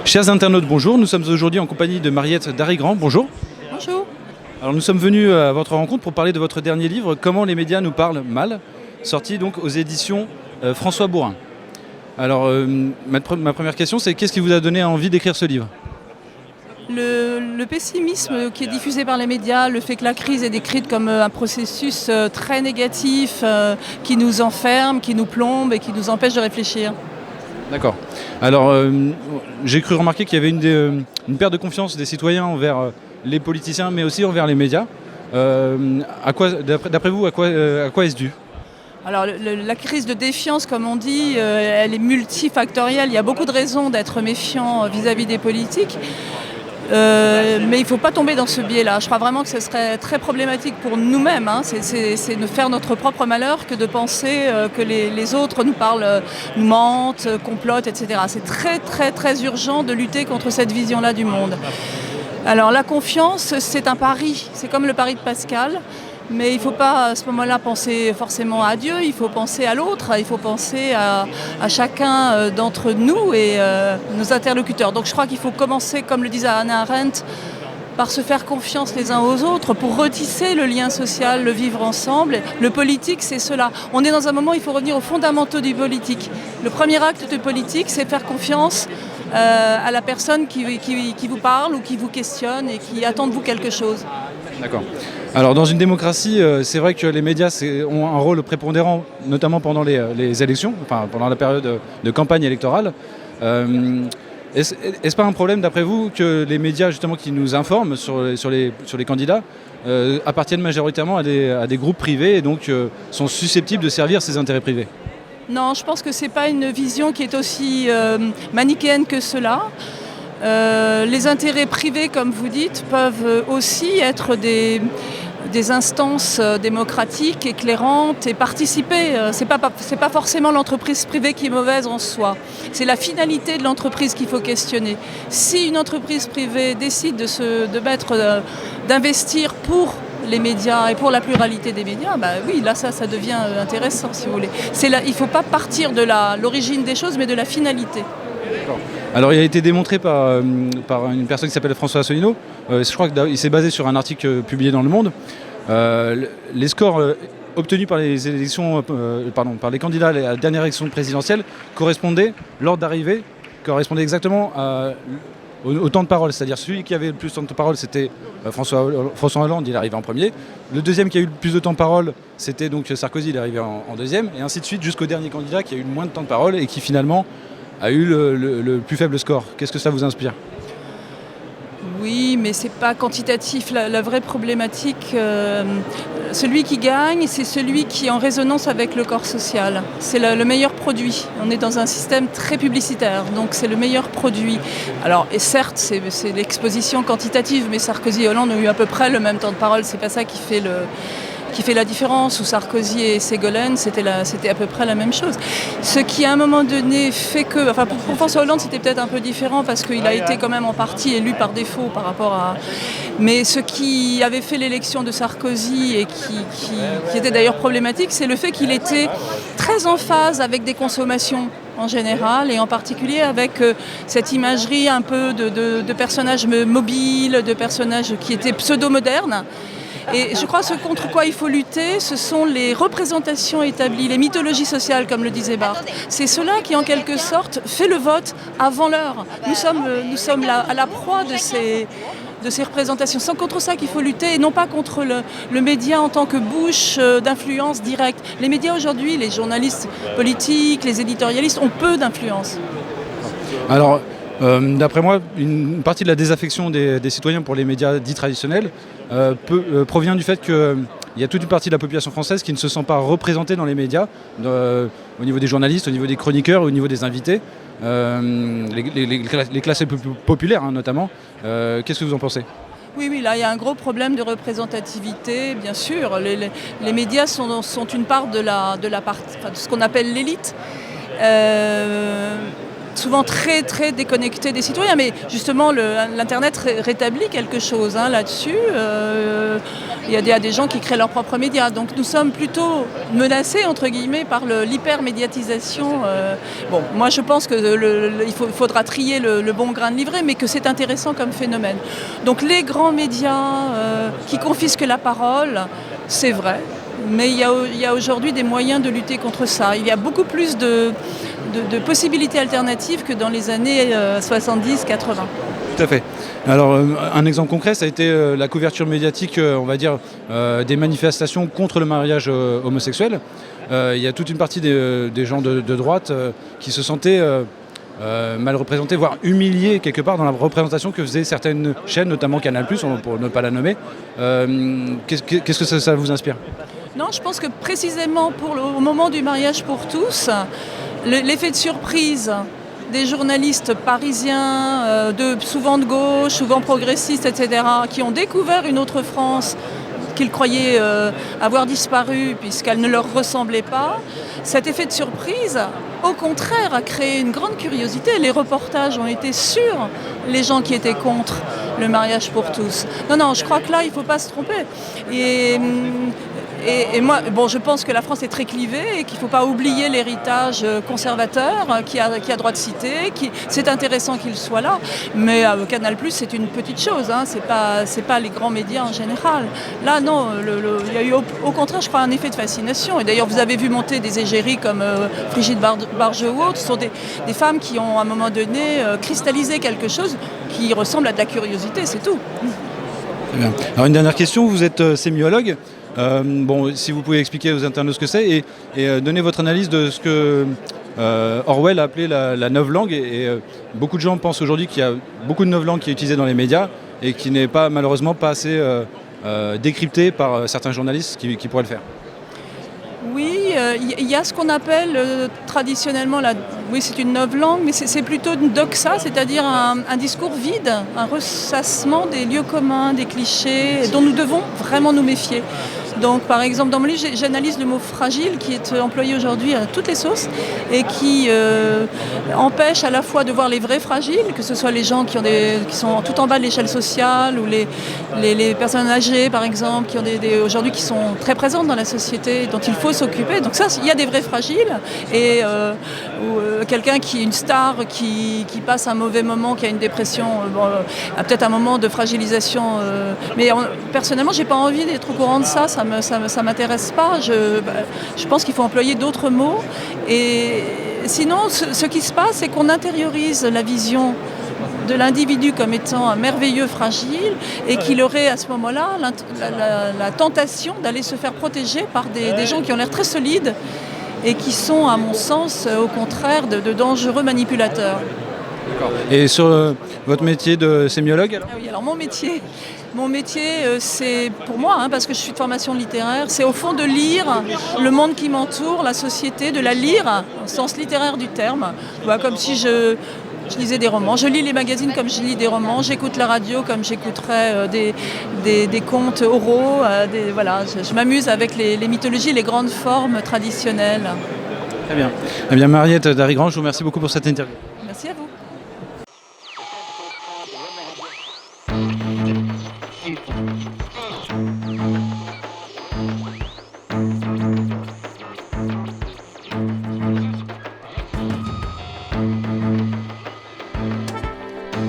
Chers internautes, bonjour. Nous sommes aujourd'hui en compagnie de Mariette Darigrand. Bonjour. Bonjour. Alors nous sommes venus à votre rencontre pour parler de votre dernier livre, Comment les médias nous parlent mal, sorti donc aux éditions François Bourin. Alors ma première question, c'est qu'est-ce qui vous a donné envie d'écrire ce livre ? Le pessimisme qui est diffusé par les médias, le fait que la crise est décrite comme un processus très négatif, qui nous enferme, qui nous plombe et qui nous empêche de réfléchir. D'accord. Alors j'ai cru remarquer qu'il y avait une perte de confiance des citoyens envers les politiciens, mais aussi envers les médias. D'après vous, à quoi est-ce dû ? Alors la crise de défiance, comme on dit, elle est multifactorielle. Il y a beaucoup de raisons d'être méfiant vis-à-vis des politiques. Mais il ne faut pas tomber dans ce biais-là. Je crois vraiment que ce serait très problématique pour nous-mêmes. C'est de faire notre propre malheur que de penser que les autres nous parlent, nous mentent, complotent, etc. C'est très très très urgent de lutter contre cette vision-là du monde. Alors la confiance, c'est un pari. C'est comme le pari de Pascal. Mais il ne faut pas à ce moment-là penser forcément à Dieu, il faut penser à l'autre, il faut penser à chacun d'entre nous et nos interlocuteurs. Donc je crois qu'il faut commencer, comme le disait Hannah Arendt, par se faire confiance les uns aux autres pour retisser le lien social, le vivre ensemble. Le politique, c'est cela. On est dans un moment où il faut revenir aux fondamentaux du politique. Le premier acte de politique, c'est faire confiance à la personne qui vous parle ou qui vous questionne et qui attend de vous quelque chose. D'accord. Alors dans une démocratie, c'est vrai que les médias ont un rôle prépondérant, notamment pendant les élections, enfin pendant la période de campagne électorale. Est-ce pas un problème d'après vous que les médias justement qui nous informent sur les candidats appartiennent majoritairement à des groupes privés et donc sont susceptibles de servir ces intérêts privés ? Non, je pense que ce n'est pas une vision qui est aussi manichéenne que cela. Les intérêts privés, comme vous dites, peuvent aussi être des instances démocratiques, éclairantes et participer. C'est pas forcément l'entreprise privée qui est mauvaise en soi. C'est la finalité de l'entreprise qu'il faut questionner. Si une entreprise privée décide d'investir pour les médias et pour la pluralité des médias, oui, là ça devient intéressant si vous voulez. Il ne faut pas partir de l'origine des choses, mais de la finalité. Alors il a été démontré par une personne qui s'appelle François Asselineau. Je crois qu'il s'est basé sur un article publié dans Le Monde. Les scores obtenus par les candidats à la dernière élection présidentielle l'ordre d'arrivée correspondait exactement au temps de parole. C'est-à-dire celui qui avait le plus de temps de parole, c'était François Hollande, il est arrivé en premier. Le deuxième qui a eu le plus de temps de parole, c'était donc Sarkozy, il est arrivé en deuxième. Et ainsi de suite jusqu'au dernier candidat qui a eu le moins de temps de parole et qui finalement a eu le plus faible score. Qu'est-ce que ça vous inspire ? Oui, mais c'est pas quantitatif. La vraie problématique, celui qui gagne, c'est celui qui est en résonance avec le corps social. C'est le meilleur produit. On est dans un système très publicitaire, donc c'est le meilleur produit. Alors, et certes, c'est l'exposition quantitative, mais Sarkozy et Hollande ont eu à peu près le même temps de parole. C'est pas ça qui fait la différence, où Sarkozy et Ségolène, c'était à peu près la même chose. Ce qui, à un moment donné, fait que... Enfin, pour François Hollande, c'était peut-être un peu différent, parce qu'il a été quand même en partie élu par défaut par rapport à... Mais ce qui avait fait l'élection de Sarkozy, et qui était d'ailleurs problématique, c'est le fait qu'il était très en phase avec des consommations en général, et en particulier avec cette imagerie un peu de personnages mobiles, de personnages qui étaient pseudo-modernes. Et je crois que ce contre quoi il faut lutter, ce sont les représentations établies, les mythologies sociales, comme le disait Barthes. C'est cela qui, en quelque sorte, fait le vote avant l'heure. Nous sommes là, à la proie de ces représentations. C'est contre ça qu'il faut lutter, et non pas contre le média en tant que bouche d'influence directe. Les médias aujourd'hui, les journalistes politiques, les éditorialistes, ont peu d'influence. Alors, d'après moi, une partie de la désaffection des citoyens pour les médias dits traditionnels provient du fait qu'il y a toute une partie de la population française qui ne se sent pas représentée dans les médias, au niveau des journalistes, au niveau des chroniqueurs, au niveau des invités, les classes populaires notamment. Qu'est-ce que vous en pensez ? Oui, là il y a un gros problème de représentativité, bien sûr. Les médias sont une part de ce qu'on appelle l'élite. Souvent très très déconnectés des citoyens, mais justement l'Internet rétablit quelque chose là-dessus. Il y a des gens qui créent leurs propres médias. Donc nous sommes plutôt menacés, entre guillemets, par l'hypermédiatisation. Bon, moi je pense qu'il faudra trier le bon grain de livret, mais que c'est intéressant comme phénomène. Donc les grands médias qui confisquent la parole, c'est vrai. Mais il y a aujourd'hui des moyens de lutter contre ça. Il y a beaucoup plus de possibilités alternatives que dans les années 70-80. Tout à fait. Alors un exemple concret, ça a été la couverture médiatique, on va dire, des manifestations contre le mariage homosexuel. Il y a toute une partie des gens de droite qui se sentaient mal représentés, voire humiliés quelque part dans la représentation que faisaient certaines chaînes, notamment Canal+, pour ne pas la nommer. Qu'est-ce que ça vous inspire ? Non, je pense que précisément au moment du mariage pour tous, l'effet de surprise des journalistes parisiens, souvent de gauche, souvent progressistes, etc., qui ont découvert une autre France qu'ils croyaient avoir disparu puisqu'elle ne leur ressemblait pas, cet effet de surprise, au contraire, a créé une grande curiosité. Les reportages ont été sur les gens qui étaient contre le mariage pour tous. Non, je crois que là, il ne faut pas se tromper. Et moi, je pense que la France est très clivée et qu'il ne faut pas oublier l'héritage conservateur qui a droit de citer. C'est intéressant qu'il soit là, mais Canal+, c'est une petite chose, hein, c'est pas les grands médias en général. Là, non, il y a eu au contraire, je crois, un effet de fascination. Et d'ailleurs, vous avez vu monter des égéries comme Brigitte Barjot ou autres. Ce sont des femmes qui ont, à un moment donné, cristallisé quelque chose qui ressemble à de la curiosité, c'est tout. Très bien. Alors, une dernière question, vous êtes sémiologue. Si vous pouvez expliquer aux internautes ce que c'est et donner votre analyse de ce que Orwell a appelé la novlangue. Beaucoup de gens pensent aujourd'hui qu'il y a beaucoup de novlangue qui est utilisée dans les médias et qui n'est malheureusement pas assez décryptée par certains journalistes qui pourraient le faire. Oui, il y a ce qu'on appelle traditionnellement, oui c'est une novlangue, mais c'est plutôt une doxa, c'est-à-dire un discours vide, un ressassement des lieux communs, des clichés, dont nous devons vraiment nous méfier. Donc par exemple dans mon livre j'analyse le mot fragile qui est employé aujourd'hui à toutes les sauces et qui empêche à la fois de voir les vrais fragiles, que ce soit les gens qui sont tout en bas de l'échelle sociale ou les personnes âgées par exemple, qui ont aujourd'hui qui sont très présentes dans la société, dont il faut s'occuper. Donc ça, il y a des vrais fragiles et quelqu'un une star qui passe un mauvais moment, qui a une dépression, a peut-être un moment de fragilisation. Mais personnellement, j'ai pas envie d'être au courant de ça. Ça m'intéresse pas. Je pense qu'il faut employer d'autres mots. Et sinon, ce qui se passe, c'est qu'on intériorise la vision de l'individu comme étant un merveilleux fragile et qu'il aurait à ce moment-là la tentation d'aller se faire protéger par des gens qui ont l'air très solides et qui sont, à mon sens, au contraire, de dangereux manipulateurs. D'accord. Et sur votre métier de sémiologue alors ? Oui, alors mon métier, c'est pour moi, parce que je suis de formation littéraire, c'est au fond de lire le monde qui m'entoure, la société, de la lire au sens littéraire du terme. Comme si je lisais des romans. Je lis les magazines comme je lis des romans, j'écoute la radio comme j'écouterais des contes oraux. Je m'amuse avec les mythologies, les grandes formes traditionnelles. Très bien. Eh bien Mariette Darigrand, je vous remercie beaucoup pour cette interview. Merci à vous.